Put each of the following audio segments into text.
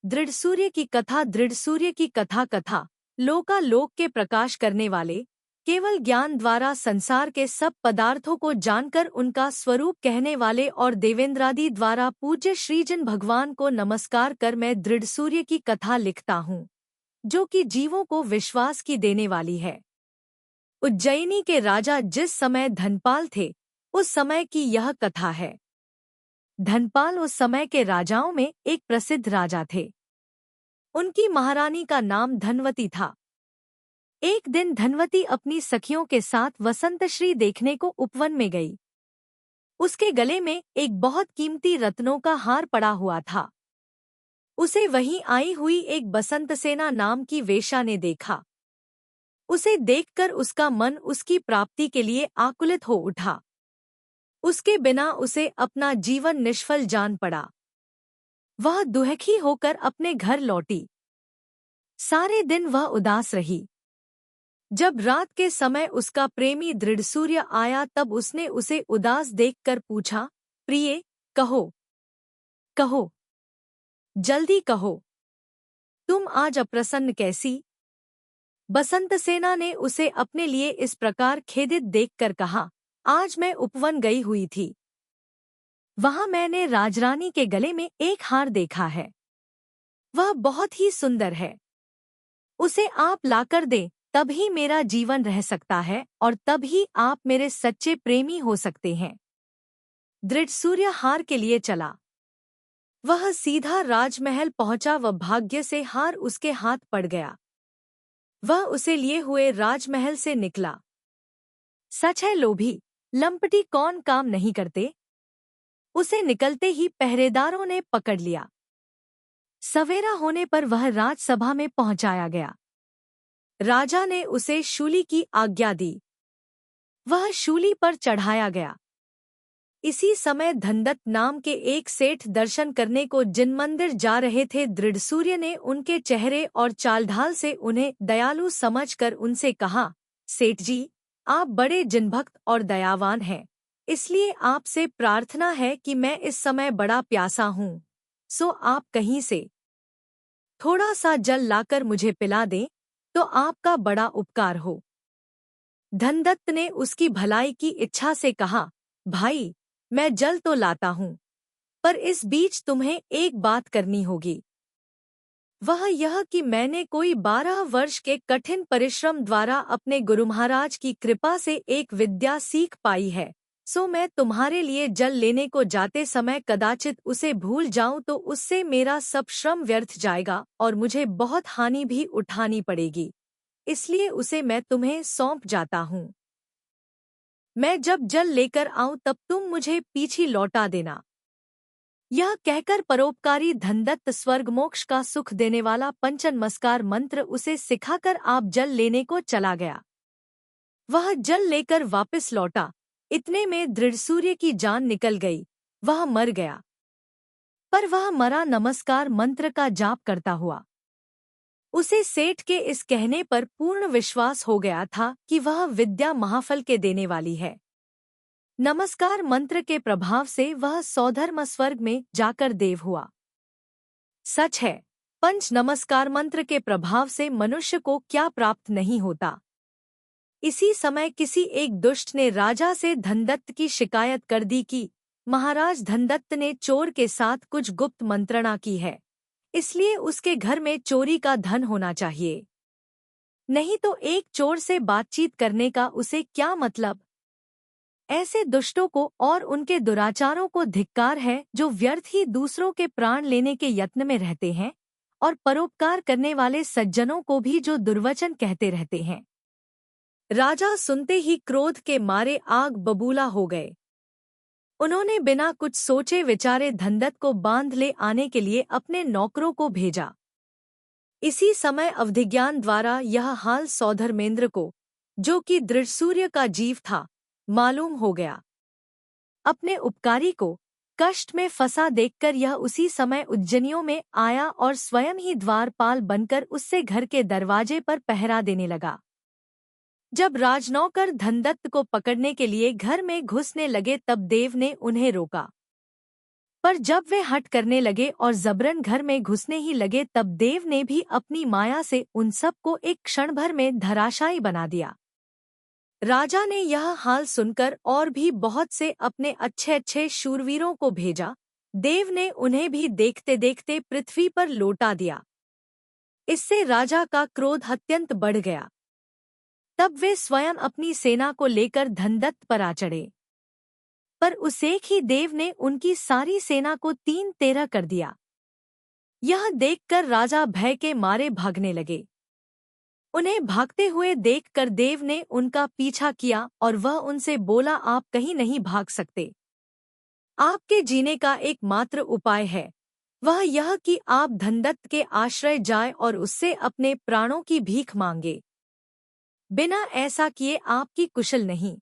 दृढ़ सूर्य की कथा। दृढ़ सूर्य की कथा कथा लोकालोक के प्रकाश करने वाले, केवल ज्ञान द्वारा संसार के सब पदार्थों को जानकर उनका स्वरूप कहने वाले और देवेंद्रादि द्वारा पूज्य श्रीजन भगवान को नमस्कार कर मैं दृढ़ सूर्य की कथा लिखता हूँ, जो कि जीवों को विश्वास की देने वाली है। उज्जैनी के राजा जिस समय धनपाल थे, उस समय की यह कथा है। धनपाल उस समय के राजाओं में एक प्रसिद्ध राजा थे। उनकी महारानी का नाम धनवती था। एक दिन धनवती अपनी सखियों के साथ वसंतश्री देखने को उपवन में गई। उसके गले में एक बहुत कीमती रत्नों का हार पड़ा हुआ था। उसे वहीं आई हुई एक बसंतसेना नाम की वेश्या ने देखा। उसे देखकर उसका मन उसकी प्राप्ति के लिए आकुलित हो उठा। उसके बिना उसे अपना जीवन निष्फल जान पड़ा। वह दुखी होकर अपने घर लौटी। सारे दिन वह उदास रही। जब रात के समय उसका प्रेमी दृढ़ सूर्य आया, तब उसने उसे उदास देखकर पूछा, प्रिय, कहो कहो, जल्दी कहो, तुम आज अप्रसन्न कैसी? बसंतसेना ने उसे अपने लिए इस प्रकार खेदित देखकर कहा, आज मैं उपवन गई हुई थी। वहां मैंने राजरानी के गले में एक हार देखा है। वह बहुत ही सुंदर है। उसे आप लाकर दें, तब ही मेरा जीवन रह सकता है और तब ही आप मेरे सच्चे प्रेमी हो सकते हैं। दृढ़ सूर्य हार के लिए चला। वह सीधा राजमहल पहुंचा व भाग्य से हार उसके हाथ पड़ गया। वह उसे लिए हुए राजमहल से निकला। सच है, लोभी लंपटी कौन काम नहीं करते। उसे निकलते ही पहरेदारों ने पकड़ लिया। सवेरा होने पर वह राजसभा में पहुंचाया गया। राजा ने उसे शूली की आज्ञा दी। वह शूली पर चढ़ाया गया। इसी समय धनदत्त नाम के एक सेठ दर्शन करने को जिन मंदिर जा रहे थे, दृढ़ सूर्य ने उनके चेहरे और चालढाल से उन्हें दयालु समझकर उनसे कहा, सेठ जी, आप बड़े जिनभक्त और दयावान हैं, इसलिए आपसे प्रार्थना है कि मैं इस समय बड़ा प्यासा हूँ, सो आप कहीं से थोड़ा सा जल लाकर मुझे पिला दें तो आपका बड़ा उपकार हो। धनदत्त ने उसकी भलाई की इच्छा से कहा, भाई, मैं जल तो लाता हूँ, पर इस बीच तुम्हें एक बात करनी होगी। वह यह कि मैंने कोई 12 वर्ष के कठिन परिश्रम द्वारा अपने गुरु महाराज की कृपा से एक विद्या सीख पाई है, सो मैं तुम्हारे लिए जल लेने को जाते समय कदाचित उसे भूल जाऊं तो उससे मेरा सब श्रम व्यर्थ जाएगा और मुझे बहुत हानि भी उठानी पड़ेगी, इसलिए उसे मैं तुम्हें सौंप जाता हूँ। मैं जब जल लेकर आऊं तब तुम मुझे पीछे लौटा देना। यह कहकर परोपकारी धनदत्त स्वर्ग मोक्ष का सुख देने वाला पंचनमस्कार मंत्र उसे सिखाकर आप जल लेने को चला गया। वह जल लेकर वापस लौटा। इतने में दृढ़ सूर्य की जान निकल गई। वह मर गया। पर वह मरा नमस्कार मंत्र का जाप करता हुआ। उसे सेठ के इस कहने पर पूर्ण विश्वास हो गया था कि वह विद्या महाफल के देने वाली है। नमस्कार मंत्र के प्रभाव से वह सौधर्म स्वर्ग में जाकर देव हुआ। सच है, पंच नमस्कार मंत्र के प्रभाव से मनुष्य को क्या प्राप्त नहीं होता। इसी समय किसी एक दुष्ट ने राजा से धनदत्त की शिकायत कर दी कि महाराज धनदत्त ने चोर के साथ कुछ गुप्त मंत्रणा की है, इसलिए उसके घर में चोरी का धन होना चाहिए, नहीं तो एक चोर से बातचीत करने का उसे क्या मतलब। ऐसे दुष्टों को और उनके दुराचारों को धिक्कार है, जो व्यर्थ ही दूसरों के प्राण लेने के यत्न में रहते हैं और परोपकार करने वाले सज्जनों को भी जो दुर्वचन कहते रहते हैं। राजा सुनते ही क्रोध के मारे आग बबूला हो गए। उन्होंने बिना कुछ सोचे विचारे धनदत्त को बांध ले आने के लिए अपने नौकरों को भेजा। इसी समय अवधिज्ञान द्वारा यह हाल सौधर्मेंद्र को, जो कि दृढ़ सूर्य का जीव था, मालूम हो गया। अपने उपकारी को कष्ट में फंसा देखकर यह उसी समय उज्जैनियों में आया और स्वयं ही द्वारपाल बनकर उससे घर के दरवाजे पर पहरा देने लगा। जब राजनौकर धनदत्त को पकड़ने के लिए घर में घुसने लगे तब देव ने उन्हें रोका। पर जब वे हट करने लगे और जबरन घर में घुसने ही लगे, तब देव ने भी अपनी माया से उन सब को एक क्षण भर में धराशायी बना दिया। राजा ने यह हाल सुनकर और भी बहुत से अपने अच्छे अच्छे शूरवीरों को भेजा। देव ने उन्हें भी देखते देखते पृथ्वी पर लौटा दिया। इससे राजा का क्रोध अत्यंत बढ़ गया। तब वे स्वयं अपनी सेना को लेकर धनदत्त पर आ चढ़े, पर उस एक ही देव ने उनकी सारी सेना को 3-13 कर दिया। यह देखकर राजा भय के मारे भागने लगे। उन्हें भागते हुए देखकर देव ने उनका पीछा किया और वह उनसे बोला, आप कहीं नहीं भाग सकते। आपके जीने का एकमात्र उपाय है, वह यह कि आप धनदत्त के आश्रय जाए और उससे अपने प्राणों की भीख मांगे। बिना ऐसा किए आपकी कुशल नहीं।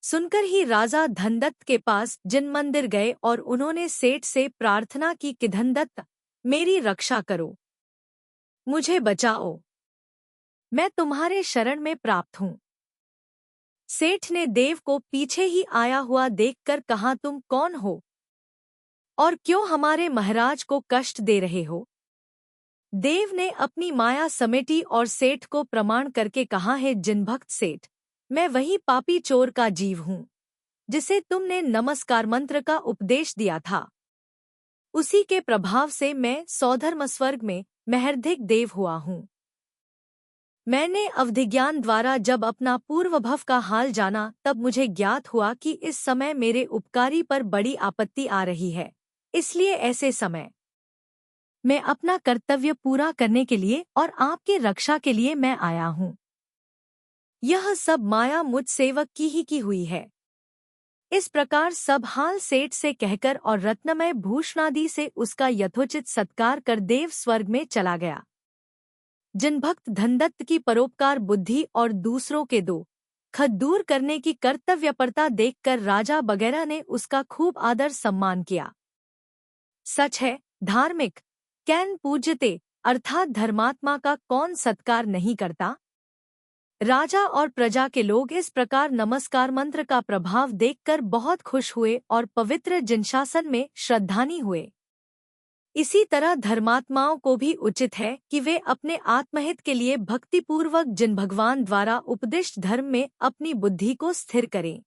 सुनकर ही राजा धनदत्त के पास जिन मंदिर गए और उन्होंने सेठ से प्रार्थना की कि धनदत्त, मेरी रक्षा करो, मुझे बचाओ, मैं तुम्हारे शरण में प्राप्त हूँ। सेठ ने देव को पीछे ही आया हुआ देखकर कहा, तुम कौन हो और क्यों हमारे महाराज को कष्ट दे रहे हो? देव ने अपनी माया समेटी और सेठ को प्रमाण करके कहा, है जिनभक्त सेठ, मैं वही पापी चोर का जीव हूँ जिसे तुमने नमस्कार मंत्र का उपदेश दिया था। उसी के प्रभाव से मैं सौधर्म स्वर्ग में महर्धिक देव हुआ हूँ। मैंने अवधिज्ञान द्वारा जब अपना पूर्वभव का हाल जाना, तब मुझे ज्ञात हुआ कि इस समय मेरे उपकारी पर बड़ी आपत्ति आ रही है। इसलिए ऐसे समय मैं अपना कर्तव्य पूरा करने के लिए और आपकी रक्षा के लिए मैं आया हूँ। यह सब माया मुझ सेवक की ही की हुई है। इस प्रकार सब हाल सेठ से कहकर और रत्नमय भूषणादि से उसका यथोचित सत्कार कर देव स्वर्ग में चला गया। जिनभक्त धनदत्त की परोपकार बुद्धि और दूसरों के दुख दूर करने की कर्तव्यपरता देखकर राजा वगैरह ने उसका खूब आदर सम्मान किया। सच है, धार्मिक कैन पूज्यते, अर्थात धर्मात्मा का कौन सत्कार नहीं करता। राजा और प्रजा के लोग इस प्रकार नमस्कार मंत्र का प्रभाव देखकर बहुत खुश हुए और पवित्र जिनशासन में श्रद्धानी हुए। इसी तरह धर्मात्माओं को भी उचित है कि वे अपने आत्महित के लिए भक्तिपूर्वक जिन भगवान द्वारा उपदिष्ट धर्म में अपनी बुद्धि को स्थिर करें।